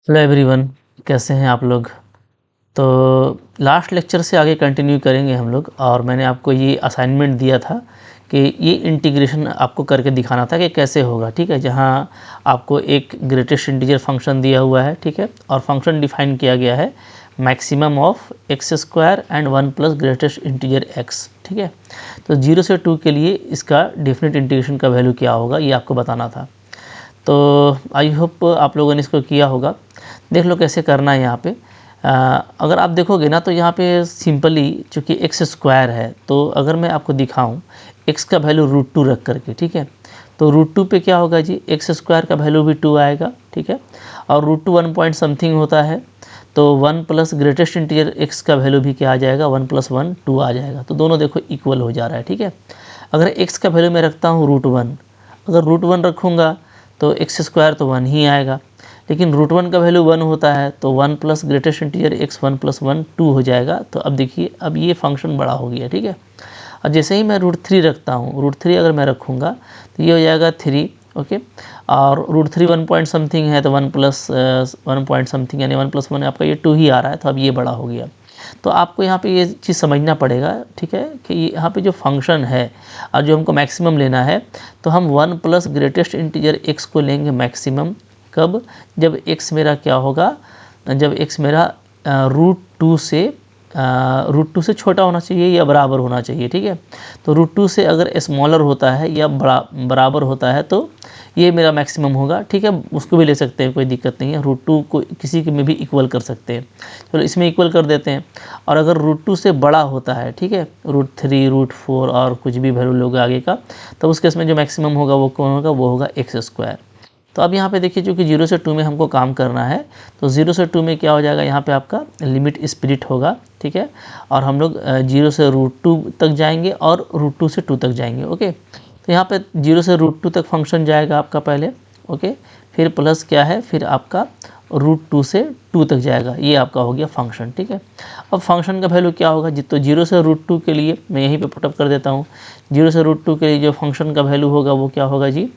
Hello everyone, कैसे हैं आप लोग। तो लास्ट लेक्चर से आगे कंटिन्यू करेंगे हम लोग। और मैंने आपको ये असाइनमेंट दिया था कि ये इंटीग्रेशन आपको करके दिखाना था कि कैसे होगा। ठीक है, जहाँ आपको एक ग्रेटेस्ट इंटीजर फंक्शन दिया हुआ है, ठीक है, और फंक्शन डिफाइन किया गया है maximum of x square and 1 plus greatest integer x. ठीक है, तो 0 से 2 के लिए इसका डेफिनेट इंटीग्रेशन का वैल्यू क्या होगा ये आपको बताना था। तो आई होप आप लोगों ने इसको किया होगा। देख लो कैसे करना है। यहाँ पे अगर आप देखोगे ना तो यहाँ पे सिंपली चूँकि एक्स स्क्वायर है, तो अगर मैं आपको दिखाऊं एक्स का वैल्यू √2 रख करके, ठीक है, तो √2 पे क्या होगा जी, एक्स स्क्वायर का वैल्यू भी 2 आएगा। ठीक है, और √2 1 पॉइंट समथिंग होता है, तो 1 प्लस ग्रेटेस्ट इंटीजर एक्स का वैल्यू भी क्या आ जाएगा, 1 + 1 2 आ जाएगा। तो दोनों देखो इक्वल हो जा रहा है। ठीक है, अगर एक्स का वैल्यू मैं रखता हूँ √1, अगर √1 रखूँगा तो एक्स स्क्वायर तो 1 ही आएगा, लेकिन √1 का वैल्यू 1 होता है, तो 1 प्लस ग्रेटेस्ट इंटीजर एक्स 1 + 1 2 हो जाएगा। तो अब देखिए, अब ये फंक्शन बड़ा हो गया। ठीक है, और जैसे ही मैं √3 रखता हूँ, √3 अगर मैं रखूँगा तो ये हो जाएगा 3। ओके, और √3 1 पॉइंट समथिंग है, तो 1 + 1 पॉइंट समथिंग यानी 1 + 1 आपका ये 2 ही आ रहा है। तो अब ये बड़ा हो गया। तो आपको यहाँ पे ये चीज़ समझना पड़ेगा, ठीक है, कि यहाँ पे जो फंक्शन है और जो हमको मैक्सिमम लेना है, तो हम 1 प्लस ग्रेटेस्ट इंटीजर एक्स को लेंगे मैक्सिमम। कब? जब एक्स मेरा क्या होगा, जब एक्स मेरा √2 से छोटा होना चाहिए या बराबर होना चाहिए। ठीक है, तो √2 से अगर स्मॉलर होता है या बराबर होता है तो ये मेरा मैक्सिमम होगा। ठीक है, उसको भी ले सकते हैं, कोई दिक्कत नहीं है। √2 को किसी के में भी इक्वल कर सकते हैं। चलो इसमें इक्वल कर देते हैं। और अगर √2 से बड़ा होता है, ठीक है, √3 √4 और कुछ भी वैल्यू लोगे आगे का, तब उस केस में जो मैक्सिमम होगा वो कौन होगा, वो होगा एक्स स्क्वायर। तो अब यहाँ पे देखिए, चूँकि 0 से 2 में हमको काम करना है, तो 0 से 2 में क्या हो जाएगा, यहाँ पे आपका लिमिट स्प्लिट होगा। ठीक है, और हम लोग 0 से √2 तक जाएंगे और √2 से 2 तक जाएंगे। ओके, तो यहाँ पे 0 से √2 तक फंक्शन जाएगा आपका पहले। ओके, फिर प्लस क्या है, फिर आपका √2 से 2 तक जाएगा। ये आपका हो गया फंक्शन। ठीक है, अब फंक्शन का वैल्यू क्या होगा जी, तो 0 से √2 के लिए मैं यहीं पे पुटअप कर देता हूँ। 0 से √2 के लिए जो फंक्शन का वैल्यू होगा वो क्या होगा जी,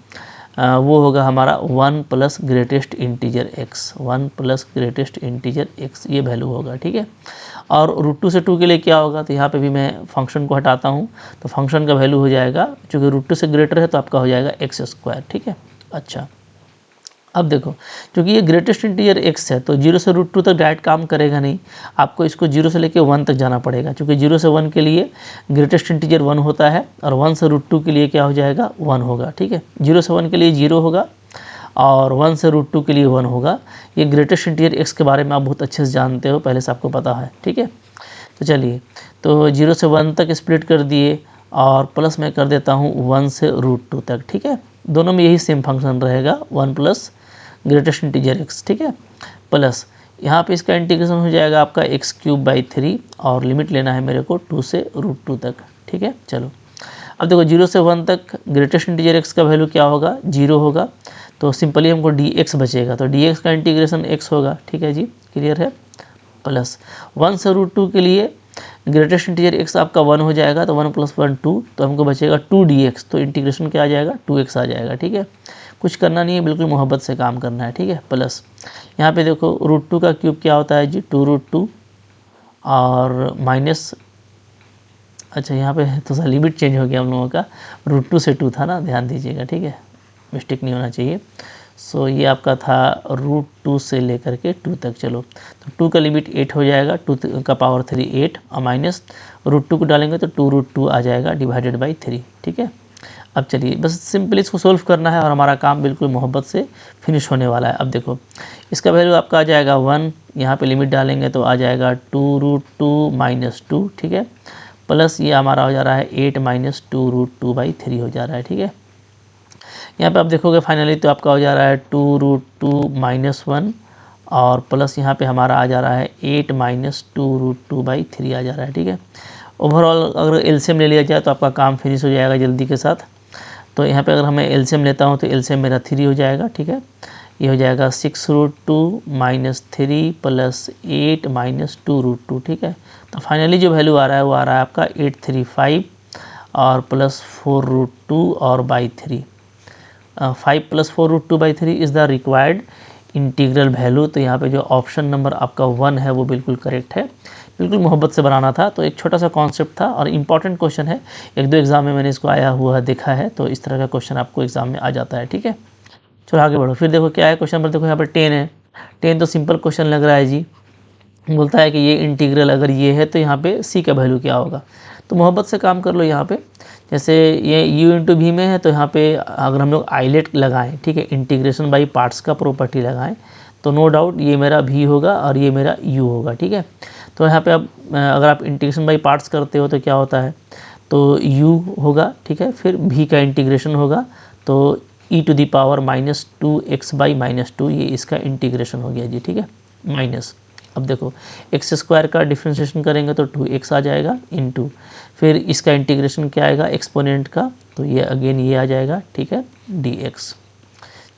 वो होगा हमारा 1 plus greatest integer x, 1 plus greatest integer x, ये वैल्यू होगा। ठीक है, और √2 से 2 के लिए क्या होगा, तो यहाँ पे भी मैं फंक्शन को हटाता हूँ, तो फंक्शन का वैल्यू हो जाएगा, चूँकि √2 से ग्रेटर है तो आपका हो जाएगा एक्स स्क्वायर। ठीक है, अच्छा अब देखो, क्योंकि ये ग्रेटेस्ट इंटीजर एक्स है, तो 0 से √2 तक डायरेक्ट काम करेगा नहीं, आपको इसको 0 से लेके 1 तक जाना पड़ेगा। क्योंकि 0 से 1 के लिए ग्रेटेस्ट इंटीजर 1 होता है, और 1 से √2 के लिए क्या हो जाएगा, 1 होगा। ठीक है, 0 से 1 के लिए 0 होगा और 1 से √2 के लिए 1 होगा। ये ग्रेटेस्ट इंटीजर एक्स के बारे में आप बहुत अच्छे से जानते हो, पहले से आपको पता है। ठीक है, तो चलिए, तो 0 से 1 तक स्प्लिट कर दिए, और प्लस मैं कर देता हूँ 1 से √2 तक। ठीक है, दोनों में यही सेम फंक्शन रहेगा, 1 प्लस ग्रेटेस्ट इंटीजर एक्स। ठीक है, प्लस यहाँ पे इसका इंटीग्रेशन हो जाएगा आपका x³/3, और लिमिट लेना है मेरे को 2 से √2 तक। ठीक है, चलो अब देखो, 0 से 1 तक ग्रेटेस्ट इंटीजर एक्स का वैल्यू क्या होगा, 0 होगा, तो सिंपली हमको dx बचेगा, तो dx का इंटीग्रेशन x होगा। ठीक है जी, क्लियर है। प्लस 1 से √2 के लिए ग्रेटेस्ट इंटीजर एक्स आपका 1 हो जाएगा, तो 1 + 1 2, तो हमको बचेगा 2dx, तो इंटीग्रेशन क्या आ जाएगा, 2x आ जाएगा। ठीक है, कुछ करना नहीं है, बिल्कुल मोहब्बत से काम करना है। ठीक है, प्लस यहाँ पे देखो √2 का क्यूब क्या होता है जी, 2√2, और माइनस, अच्छा यहाँ पे तो सा लिमिट चेंज हो गया हम लोगों का, √2 से 2 था ना, ध्यान दीजिएगा। ठीक है, मिस्टेक नहीं होना चाहिए। सो ये आपका था √2 से लेकर के 2 तक। चलो, तो 2 का लिमिट 8 हो जाएगा, 2 का पावर 3 8, और माइनस √2 को डालेंगे तो 2√2 आ जाएगा /3। ठीक है, अब चलिए बस सिंपल इसको सोल्व करना है और हमारा काम बिल्कुल मोहब्बत से फिनिश होने वाला है। अब देखो, इसका वैल्यू आपका आ जाएगा 1, यहाँ पे लिमिट डालेंगे तो आ जाएगा 2√2 - 2। ठीक है, प्लस ये हमारा हो जा रहा है 8 - 2√2/3 हो जा रहा है। ठीक है, यहाँ पे आप देखोगे फाइनली तो आपका हो जा रहा है 2√2 - 1, और प्लस यहाँ पे हमारा आ जा रहा है 8 - 2√2/3 आ जा रहा है। ठीक है, ओवरऑल अगर एलसीएम ले लिया जाए तो आपका काम फिनिश हो जाएगा जल्दी के साथ। तो यहाँ पे अगर हमें एलसीएम लेता हूँ तो एलसीएम मेरा 3 हो जाएगा। ठीक है, ये हो जाएगा 6√2 - 3 + 8 - 2√2। ठीक है, तो फाइनली जो वैल्यू आ रहा है वो आ रहा है आपका 835, और प्लस 4√2 और /3। 5 + 4√2/3 is the required integral value, तो यहाँ पे जो ऑप्शन नंबर आपका 1 है वो बिल्कुल करेक्ट है। बिल्कुल मोहब्बत से बनाना था, तो एक छोटा सा कॉन्सेप्ट था और इम्पॉर्टेंट क्वेश्चन है। 1-2 एग्जाम में मैंने इसको आया हुआ देखा है, तो इस तरह का क्वेश्चन आपको एग्जाम में आ जाता है। ठीक है, चलो आगे बढ़ो। फिर देखो क्या है क्वेश्चन नंबर, देखो यहाँ पर 10 है। 10 तो सिंपल क्वेश्चन लग रहा है जी। बोलता है कि ये इंटीग्रल अगर ये है तो यहाँ पे सी का वैल्यू क्या होगा। तो मोहब्बत से काम कर लो यहाँ पे। जैसे ये u इंटू भी में है, तो यहाँ पे अगर हम लोग आइलेट लगाएं, ठीक है, इंटीग्रेशन बाई पार्ट्स का प्रॉपर्टी लगाएं, तो नो डाउट ये मेरा v होगा और ये मेरा u होगा। ठीक है, तो यहाँ पे अब अगर आप इंटीग्रेशन बाई पार्ट्स करते हो तो क्या होता है, तो u होगा। ठीक है, फिर v का इंटीग्रेशन होगा, तो e⁻⁻2x/-2 ये इसका इंटीग्रेशन हो गया जी। ठीक है, माइनस, अब देखो एक्स स्क्वायर का डिफ्रेंशिएशन करेंगे तो 2x आ जाएगा इनटू, फिर इसका इंटीग्रेशन क्या आएगा एक्सपोनेंट का, तो ये अगेन ये आ जाएगा। ठीक है, dx।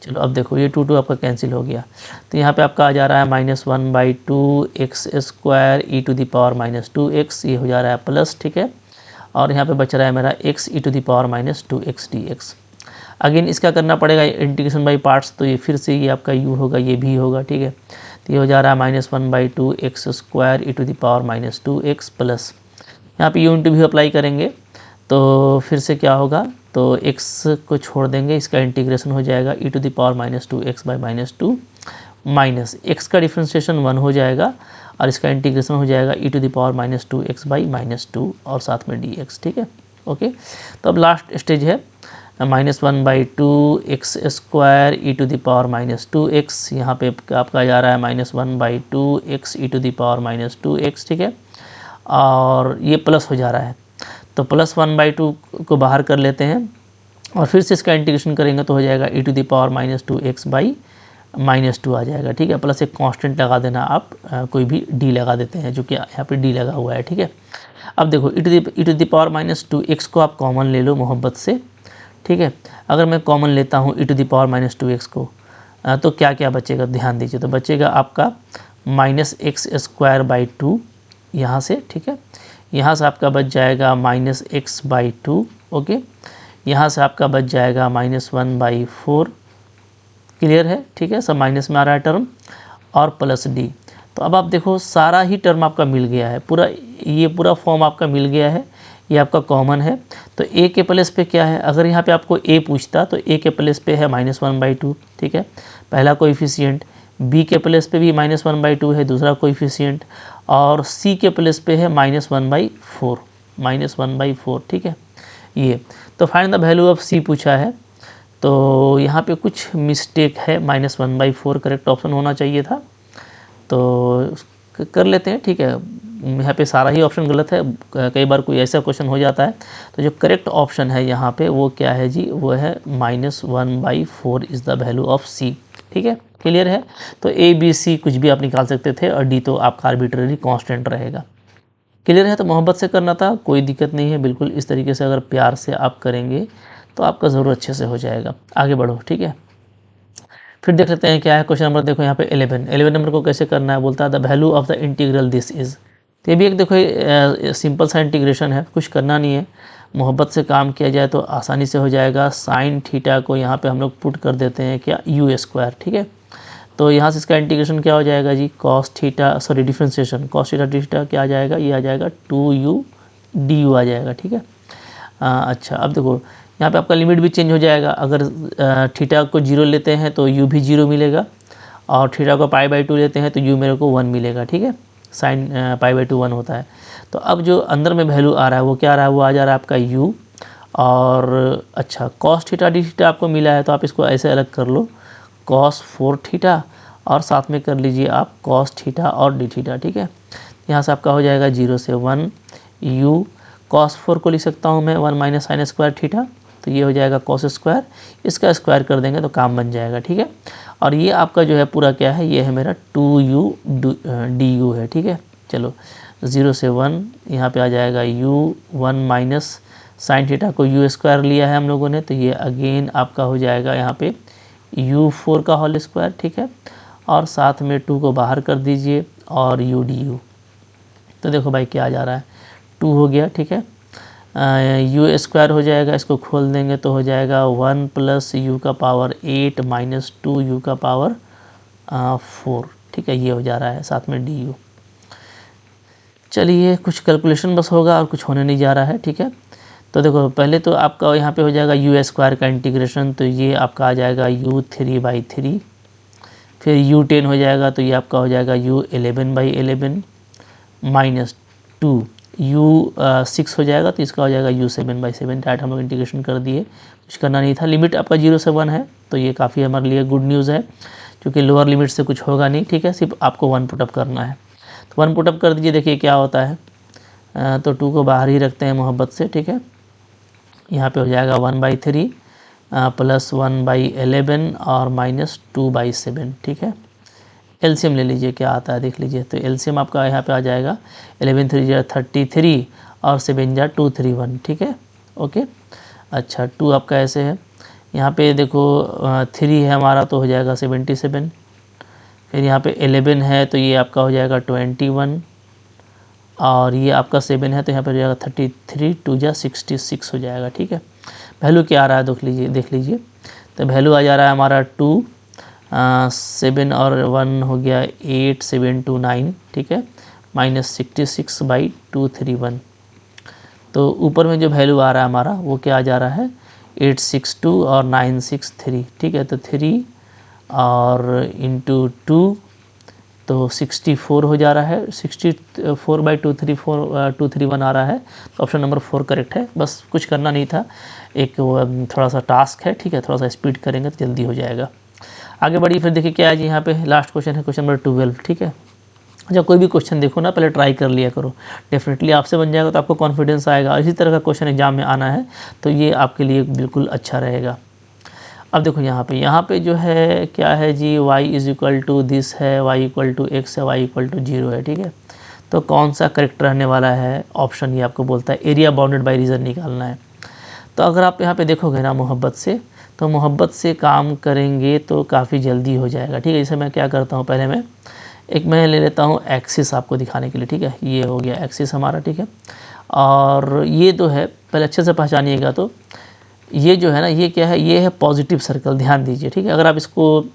चलो अब देखो ये 2 आपका कैंसिल हो गया, तो यहाँ पे आपका आ जा रहा है -1/2x² e⁻²x, ये हो जा रहा है प्लस। ठीक है, और यहाँ पे बच रहा है मेरा x e⁻²x dx। अगेन इसका करना पड़ेगा इंटीग्रेशन बाई पार्ट्स, तो ये फिर से ये आपका u होगा, ये भी होगा। ठीक है, तो ये हो जा रहा है -1/2x² e⁻² प्लस, यहाँ पे u इंटू भी अप्लाई करेंगे तो फिर से क्या होगा, तो x को छोड़ देंगे, इसका इंटीग्रेशन हो जाएगा e⁻²x/-2 माइनस x का डिफ्रेंशिएशन 1 हो जाएगा और इसका इंटीग्रेशन हो जाएगा e⁻²x/-2 और साथ में dx। ठीक है, ओके। तो अब लास्ट स्टेज है -1/2x² e⁻²x, यहाँ पे आपका जा रहा है -1/2x e⁻²x। ठीक है, और ये प्लस हो जा रहा है, तो +1/2 को बाहर कर लेते हैं और फिर से इसका इंटीग्रेशन करेंगे तो हो जाएगा e⁻²x/-2 आ जाएगा। ठीक है, प्लस एक कांस्टेंट लगा देना आप, कोई भी d लगा देते हैं, जो कि यहाँ पे d लगा हुआ है। ठीक है, अब देखो e⁻²x को आप कॉमन ले लो मोहब्बत से। ठीक है, अगर मैं कॉमन लेता हूँ e⁻² को, तो क्या क्या बचेगा ध्यान दीजिए, तो बचेगा आपका -x² यहाँ से। ठीक है, यहाँ से आपका बच जाएगा -x/2। ओके, यहाँ से आपका बच जाएगा -1/4। क्लियर है, ठीक है, सब माइनस में आ रहा है टर्म, और प्लस d। तो अब आप देखो सारा ही टर्म आपका मिल गया है, पूरा ये पूरा फॉर्म आपका मिल गया है, ये आपका कॉमन है। तो a के प्लेस पे क्या है, अगर यहाँ पे आपको a पूछता तो a के प्लेस पे है -1/2। ठीक है, पहला कोएफिशिएंट, b के प्लेस पे भी -1/2 है दूसरा कोएफिशिएंट, और c के प्लेस पे है -1/4। ठीक है, ये तो find the value of c पूछा है, तो यहाँ पे कुछ मिस्टेक है, -1/4 करेक्ट ऑप्शन होना चाहिए था, तो कर लेते हैं। ठीक है, यहाँ पे सारा ही ऑप्शन गलत है, कई बार कोई ऐसा क्वेश्चन हो जाता है, तो जो करेक्ट ऑप्शन है यहाँ पे वो क्या है जी, वो है -1/4 is the value of c। ठीक है, क्लियर है, तो a b c कुछ भी आप निकाल सकते थे और d तो आपका आर्बिट्ररी कांस्टेंट रहेगा। क्लियर है, तो मोहब्बत से करना था, कोई दिक्कत नहीं है, बिल्कुल इस तरीके से अगर प्यार से आप करेंगे तो आपका ज़रूर अच्छे से हो जाएगा। आगे बढ़ो। ठीक है, फिर देख लेते हैं क्या है क्वेश्चन नंबर, देखो यहाँ पे 11 नंबर को कैसे करना है, बोलता है the value of the integral this is. तो ये भी एक देखो सिंपल सा इंटीग्रेशन है, कुछ करना नहीं है, मोहब्बत से काम किया जाए तो आसानी से हो जाएगा। साइन थीटा को यहाँ पे हम लोग पुट कर देते हैं क्या, u²। ठीक है, तो यहाँ से इसका इंटीग्रेशन क्या हो जाएगा जी, cos theta, sorry differentiation cos theta theta क्या आ जाएगा, ये आ जाएगा 2u du आ जाएगा। ठीक है, अच्छा अब देखो यहाँ पे आपका लिमिट भी चेंज हो जाएगा, अगर थीटा को 0 लेते हैं तो u भी 0 मिलेगा, और थीटा को π/2 लेते हैं तो u मेरे को 1 मिलेगा। ठीक है, साइन π/2 1 होता है। तो अब जो अंदर में वैल्यू आ रहा है वो क्या आ रहा है, वो आ जा रहा है आपका u, और अच्छा cos थीटा d थीटा आपको मिला है, तो आप इसको ऐसे अलग कर लो, cos 4 थीटा और साथ में कर लीजिए आप cos थीटा और d थीटा। ठीक है, यहाँ से आपका हो जाएगा 0 से 1 u, cos 4 को लिख सकता हूँ मैं 1 - sin स्क्वायर थीटा, तो ये हो जाएगा cos स्क्वायर, इसका स्क्वायर कर देंगे तो काम बन जाएगा। ठीक है, और ये आपका जो है पूरा क्या है, ये है मेरा 2u du है। ठीक है, चलो 0 से 1 यहाँ पे आ जाएगा u, 1 - sin थीटा को u² लिया है हम लोगों ने, तो ये अगेन आपका हो जाएगा यहाँ पे u4 का होल स्क्वायर। ठीक है, और साथ में 2 को बाहर कर दीजिए और u du, तो देखो भाई क्या आ जा रहा है, 2 हो गया। ठीक है, u² हो जाएगा, इसको खोल देंगे तो हो जाएगा 1 + u⁻8 - 2u⁻, 4, ठीक है, ये हो जा रहा है साथ में du। चलिए कुछ कैलकुलेशन बस होगा और कुछ होने नहीं जा रहा है, ठीक है। तो देखो पहले तो आपका यहाँ पे हो जाएगा u² का इंटीग्रेशन, तो ये आपका आ जाएगा u3/3, फिर u10 हो जाएगा तो ये आपका हो जाएगा u11/11 माइनस 2, u6 हो जाएगा तो इसका हो जाएगा u7/7। डायरेक्ट हम लोग इंटीग्रेशन कर दिए, कुछ करना नहीं था। लिमिट आपका 0 से 1 है, तो ये काफ़ी हमारे लिए गुड न्यूज़ है, क्योंकि लोअर लिमिट से कुछ होगा नहीं, ठीक है, सिर्फ आपको 1 पुटअप करना है। तो 1 पुटअप कर दीजिए, देखिए क्या होता है। तो 2 को बाहर ही रखते हैं मोहब्बत से, ठीक है। यहाँ पे हो जाएगा 1/3 प्लस 1/11 और माइनस 2/7, ठीक है। एलसीएम ले लीजिए क्या आता है देख लीजिए। तो एलसीएम आपका यहाँ पे आ जाएगा 11 3 जा 33 और 7 जा 231, ठीक है, ओके। अच्छा 2 आपका ऐसे है, यहाँ पे देखो 3 है हमारा तो हो जाएगा 77, फिर यहाँ पे 11 है तो ये आपका हो जाएगा 21, और ये आपका 7 है तो यहाँ पर हो जाएगा 33, 2 जा 66 हो जाएगा, ठीक है। वैल्यू क्या आ रहा है देख लीजिए। तो वैल्यू आ जा रहा है हमारा 2, 7 और 1 हो गया 8, 7 2 9, ठीक है, माइनस 66/231। तो ऊपर में जो वैल्यू आ रहा है हमारा वो क्या आ जा रहा है 862 और 963, ठीक है। तो 3 और इंटू 2 तो 64 हो जा रहा है, 64/231 आ रहा है। तो ऑप्शन नंबर 4 करेक्ट है। बस कुछ करना नहीं था, एक थोड़ा सा टास्क है, ठीक है, थोड़ा सा स्पीड करेंगे तो जल्दी हो जाएगा। आगे बढ़िए, फिर देखिए क्या है जी, यहाँ पे लास्ट क्वेश्चन है, क्वेश्चन नंबर 12, ठीक है। जब कोई भी क्वेश्चन देखो ना पहले ट्राई कर लिया करो, डेफिनेटली आपसे बन जाएगा तो आपको कॉन्फिडेंस आएगा। इसी तरह का क्वेश्चन एग्जाम में आना है तो ये आपके लिए बिल्कुल अच्छा रहेगा। अब देखो यहाँ पे जो है क्या है जी, y = दिस है, y = x है, y = 0 है, ठीक है। तो कौन सा करेक्ट रहने वाला है ऑप्शन, ये आपको बोलता है एरिया बाउंडेड बाय रीजन निकालना है। तो अगर आप यहाँ पे देखोगे ना मोहब्बत से, तो मोहब्बत से काम करेंगे तो काफ़ी जल्दी हो जाएगा, ठीक है। जैसे मैं क्या करता हूँ, पहले मैं ले लेता हूँ एक्सिस आपको दिखाने के लिए, ठीक है। ये हो गया एक्सिस हमारा, ठीक है। और ये तो है, पहले अच्छे से पहचानिएगा। तो ये जो है ना, ये क्या है, ये है पॉजिटिव सर्कल, ध्यान दीजिए, ठीक है। अगर आप इसको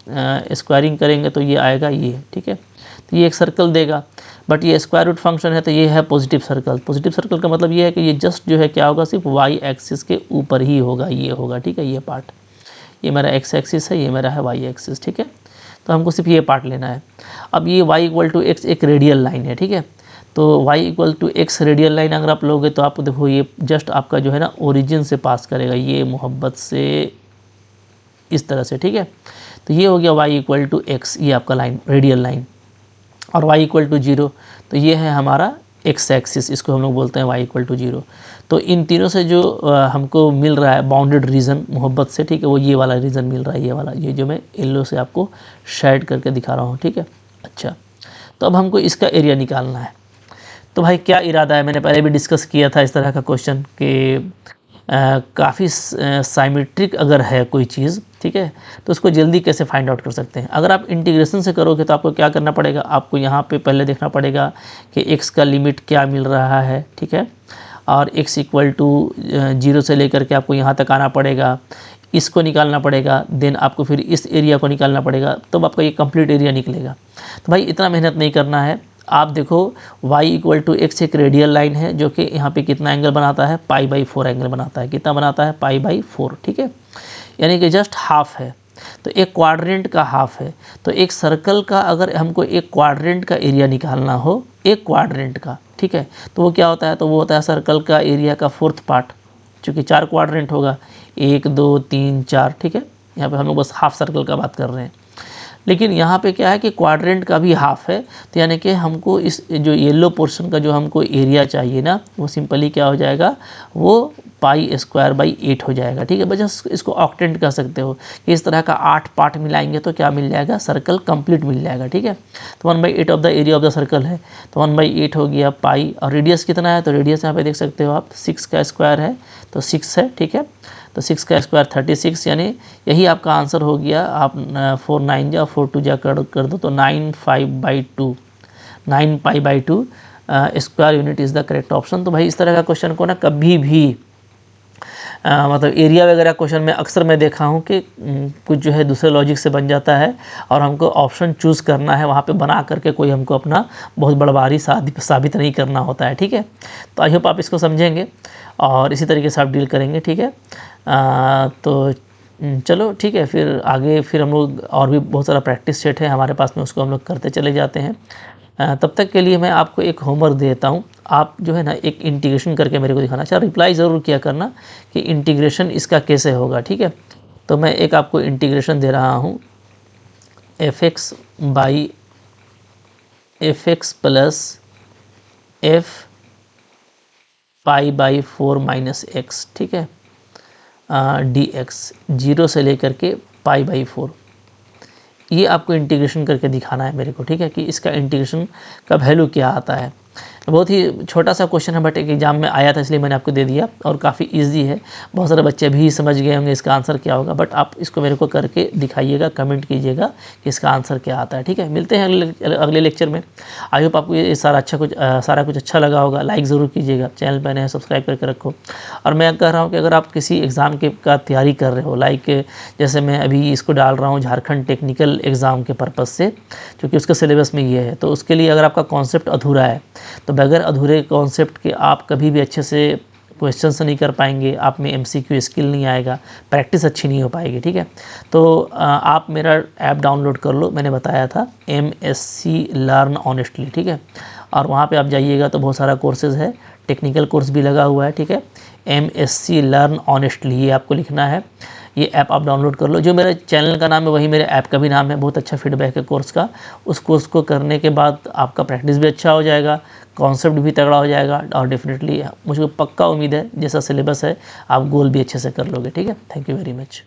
स्क्वायरिंग करेंगे तो ये आएगा ये, ठीक है। तो ये एक सर्कल देगा, बट ये स्क्वायर रूट फंक्शन है तो ये है पॉजिटिव सर्कल। पॉजिटिव सर्कल का मतलब ये है कि ये जस्ट जो है क्या होगा, सिर्फ वाई एक्सिस के ऊपर ही होगा, ये होगा, ठीक है। ये पार्ट, ये मेरा एक्स एक्सिस है, ये मेरा है वाई एक्सिस, ठीक है। तो हमको सिर्फ ये पार्ट लेना है। अब ये y = x एक रेडियल लाइन है, ठीक है। तो y = x रेडियल लाइन अगर आप लोगे तो आप देखो ये जस्ट आपका जो है ना ओरिजिन से पास करेगा, ये मोहब्बत से इस तरह से, ठीक है। तो ये हो गया y = x, ये आपका लाइन रेडियल लाइन। और y = 0 तो ये है हमारा x एक्सिस, इसको हम लोग बोलते हैं y = 0। तो इन तीनों से जो हमको मिल रहा है बाउंडेड रीजन मोहब्बत से, ठीक है, वो ये वाला रीजन मिल रहा है, ये वाला, ये जो मैं येलो से आपको शेड करके दिखा रहा हूँ, ठीक है। अच्छा, तो अब हमको इसका एरिया निकालना है। तो भाई क्या इरादा है, मैंने पहले भी डिस्कस किया था इस तरह का क्वेश्चन कि काफ़ी साइमेट्रिक अगर है कोई चीज़, ठीक है, तो उसको जल्दी कैसे फाइंड आउट कर सकते हैं। अगर आप इंटीग्रेशन से करोगे तो आपको क्या करना पड़ेगा, आपको यहाँ पे पहले देखना पड़ेगा कि x का लिमिट क्या मिल रहा है, ठीक है। और x = 0 से लेकर के आपको यहाँ तक आना पड़ेगा, इसको निकालना पड़ेगा, देन आपको फिर इस एरिया को निकालना पड़ेगा, तब आपका ये कंप्लीट एरिया निकलेगा। तो भाई इतना मेहनत नहीं करना है। आप देखो y = x एक रेडियल लाइन है जो कि यहाँ पे कितना एंगल बनाता है, π/4 एंगल बनाता है। कितना बनाता है, π/4, ठीक है, यानी कि जस्ट हाफ है। तो एक क्वाड्रेंट का हाफ है। तो एक सर्कल का अगर हमको एक क्वाड्रेंट का एरिया निकालना हो, एक क्वाड्रेंट का, ठीक है, तो वो क्या होता है, तो वो होता है सर्कल का एरिया का 4th पार्ट, चूँकि 4 क्वाड्रेंट होगा, 1 2 3 4, ठीक है। यहाँ पे हम लोग बस हाफ सर्कल का बात कर रहे हैं। लेकिन यहाँ पे क्या है कि क्वाड्रेंट का भी हाफ है, तो यानी कि हमको इस जो येलो पोर्शन का जो हमको एरिया चाहिए ना, वो सिंपली क्या हो जाएगा, वो π² 8 हो जाएगा, ठीक है। बस इसको ऑक्टेंट कह सकते हो कि इस तरह का 8 पार्ट मिलाएंगे तो क्या मिल जाएगा, सर्कल कंप्लीट मिल जाएगा, ठीक है। तो 1/8 of the area of the circle है, तो 1/8 हो गया पाई। और रेडियस कितना है, तो रेडियस यहाँ पे देख सकते हो आप, 6 का स्क्वायर है तो 6 है, ठीक है। तो 6 का स्क्वायर 36, यानी यही आपका आंसर हो गया। आप 4 9 जा 4 2 जा कर दो तो 9π/2 square unit is the correct option. तो भाई इस तरह का क्वेश्चन को ना कभी भी मतलब एरिया वगैरह क्वेश्चन में अक्सर मैं देखा हूँ कि कुछ जो है दूसरे लॉजिक से बन जाता है और हमको ऑप्शन चूज़ करना है, वहाँ पे बना करके कोई हमको अपना बहुत बड़बारी साबित नहीं करना होता है, ठीक है। तो आई होप आप इसको समझेंगे और इसी तरीके से आप डील करेंगे, ठीक है। तो चलो ठीक है, फिर आगे फिर हम लोग और भी बहुत सारा प्रैक्टिस सेट है हमारे पास में, उसको हम लोग करते चले जाते हैं। तब तक के लिए मैं आपको एक होमवर्क देता हूँ, आप जो है ना एक इंटीग्रेशन करके मेरे को दिखाना। अच्छा, रिप्लाई ज़रूर किया करना कि इंटीग्रेशन इसका कैसे होगा, ठीक है। तो मैं एक आपको इंटीग्रेशन दे रहा हूँ, fx by fx plus f pi by 4 minus x, ठीक है, dx 0 से लेकर के पाई बाई 4, ये आपको इंटीग्रेशन करके दिखाना है मेरे को, ठीक है, कि इसका इंटीग्रेशन का वैल्यू क्या आता है। बहुत ही छोटा सा क्वेश्चन है, बट एक एग्जाम में आया था इसलिए मैंने आपको दे दिया, और काफ़ी इजी है, बहुत सारे बच्चे भी समझ गए होंगे इसका आंसर क्या होगा। बट आप इसको मेरे को करके दिखाइएगा, कमेंट कीजिएगा कि इसका आंसर क्या आता है, ठीक है। मिलते हैं अगले लेक्चर में। आई होप आपको ये सारा कुछ अच्छा लगा होगा। लाइक ज़रूर कीजिएगा, चैनल पर नए सब्सक्राइब करके रखो। और मैं कह रहा हूँ कि अगर आप किसी एग्ज़ाम का तैयारी कर रहे हो, लाइक जैसे मैं अभी इसको डाल रहा हूँ झारखंड टेक्निकल एग्ज़ाम के पर्पज़ से, क्योंकि उसके सिलेबस में ये है, तो उसके लिए अगर आपका कॉन्सेप्ट अधूरा है, तो बगैर अधूरे कॉन्सेप्ट के आप कभी भी अच्छे से क्वेश्चन नहीं कर पाएंगे, आप में MCQ स्किल नहीं आएगा, प्रैक्टिस अच्छी नहीं हो पाएगी, ठीक है। तो आप मेरा ऐप डाउनलोड कर लो, मैंने बताया था MSc लर्न ऑनेस्टली, ठीक है। और वहाँ पे आप जाइएगा तो बहुत सारा कोर्सेज़ है, टेक्निकल कोर्स भी लगा हुआ है, ठीक है। MSc लर्न ऑनेस्टली ये आपको लिखना है, ये ऐप आप डाउनलोड कर लो। जो मेरे चैनल का नाम है वही मेरे ऐप का भी नाम है, बहुत अच्छा फीडबैक है कोर्स का। उस कोर्स को करने के बाद आपका प्रैक्टिस भी अच्छा हो जाएगा, कॉन्सेप्ट भी तगड़ा हो जाएगा, और डेफिनेटली मुझको पक्का उम्मीद है जैसा सिलेबस है आप गोल भी अच्छे से कर लोगे, ठीक है। Thank you very much.